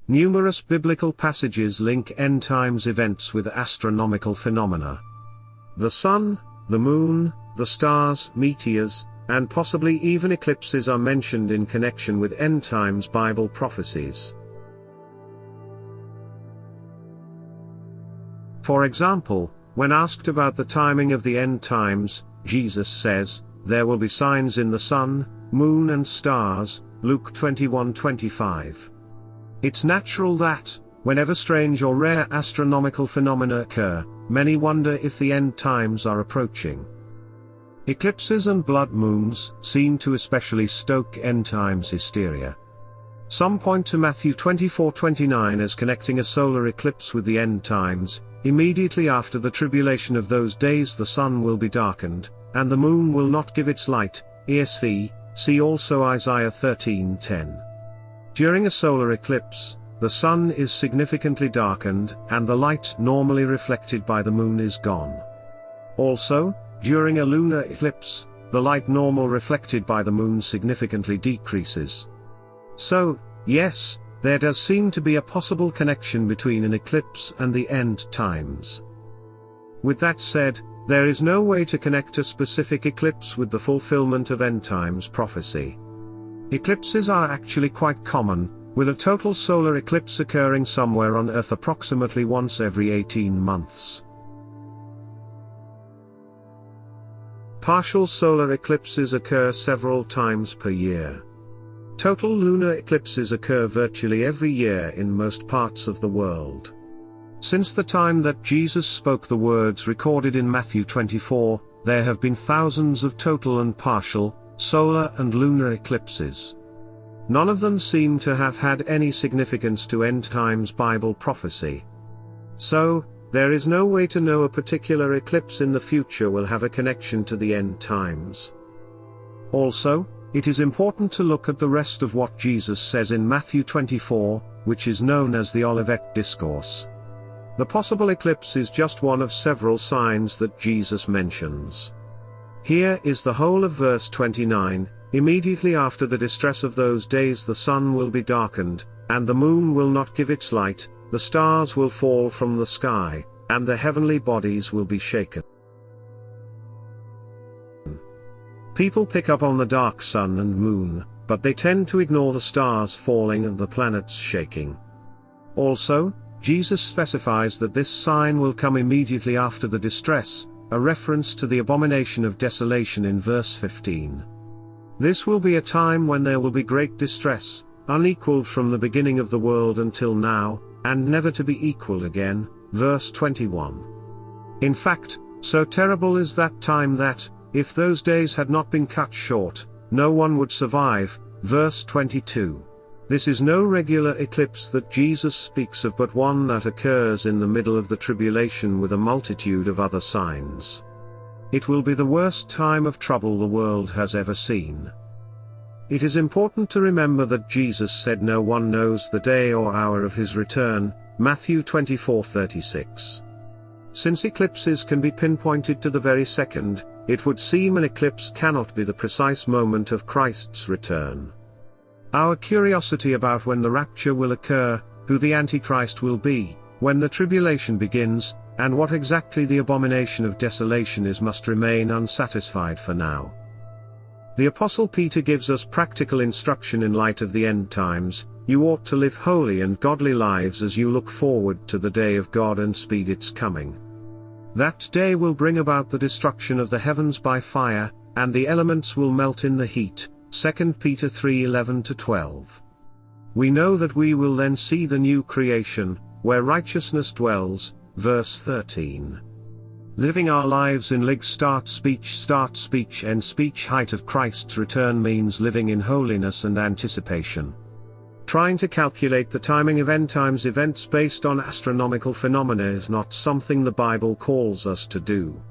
Numerous biblical passages link end times events with astronomical phenomena. The sun, the moon, the stars, meteors, and possibly even eclipses are mentioned in connection with end times Bible prophecies. For example, when asked about the timing of the end times, Jesus says, "There will be signs in the sun, moon and stars," Luke 21:25. It's natural that, whenever strange or rare astronomical phenomena occur, many wonder if the end times are approaching. Eclipses and blood moons seem to especially stoke end times hysteria. Some point to Matthew 24:29 as connecting a solar eclipse with the end times. Immediately after the tribulation of those days the sun will be darkened, and the moon will not give its light, ESV, see also Isaiah 13:10. During a solar eclipse, the sun is significantly darkened, and the light normally reflected by the moon is gone. Also, during a lunar eclipse, the light normal reflected by the moon significantly decreases. So, yes, there does seem to be a possible connection between an eclipse and the end times. With that said, there is no way to connect a specific eclipse with the fulfillment of end times prophecy. Eclipses are actually quite common, with a total solar eclipse occurring somewhere on Earth approximately once every 18 months. Partial solar eclipses occur several times per year. Total lunar eclipses occur virtually every year in most parts of the world. Since the time that Jesus spoke the words recorded in Matthew 24, there have been thousands of total and partial, solar and lunar eclipses. None of them seem to have had any significance to end times Bible prophecy. So, there is no way to know a particular eclipse in the future will have a connection to the end times. Also, it is important to look at the rest of what Jesus says in Matthew 24, which is known as the Olivet Discourse. The possible eclipse is just one of several signs that Jesus mentions. Here is the whole of verse 29, "Immediately after the distress of those days the sun will be darkened, and the moon will not give its light, the stars will fall from the sky, and the heavenly bodies will be shaken." People pick up on the dark sun and moon, but they tend to ignore the stars falling and the planets shaking. Also, Jesus specifies that this sign will come immediately after the distress, a reference to the abomination of desolation in verse 15. This will be a time when there will be great distress, unequaled from the beginning of the world until now, and never to be equaled again, verse 21. In fact, so terrible is that time that, if those days had not been cut short, no one would survive, verse 22. This is no regular eclipse that Jesus speaks of, but one that occurs in the middle of the tribulation with a multitude of other signs. It will be the worst time of trouble the world has ever seen. It is important to remember that Jesus said no one knows the day or hour of his return, Matthew 24:36. Since eclipses can be pinpointed to the very second, it would seem an eclipse cannot be the precise moment of Christ's return. Our curiosity about when the rapture will occur, who the Antichrist will be, when the tribulation begins, and what exactly the abomination of desolation is must remain unsatisfied for now. The Apostle Peter gives us practical instruction in light of the end times. "You ought to live holy and godly lives as you look forward to the day of God and speed its coming. That day will bring about the destruction of the heavens by fire, and the elements will melt in the heat." 2 Peter 3:11-12. We know that we will then see the new creation, where righteousness dwells, verse 13. Living our lives in start speech end speech height of Christ's return means living in holiness and anticipation. Trying to calculate the timing of end times events based on astronomical phenomena is not something the Bible calls us to do.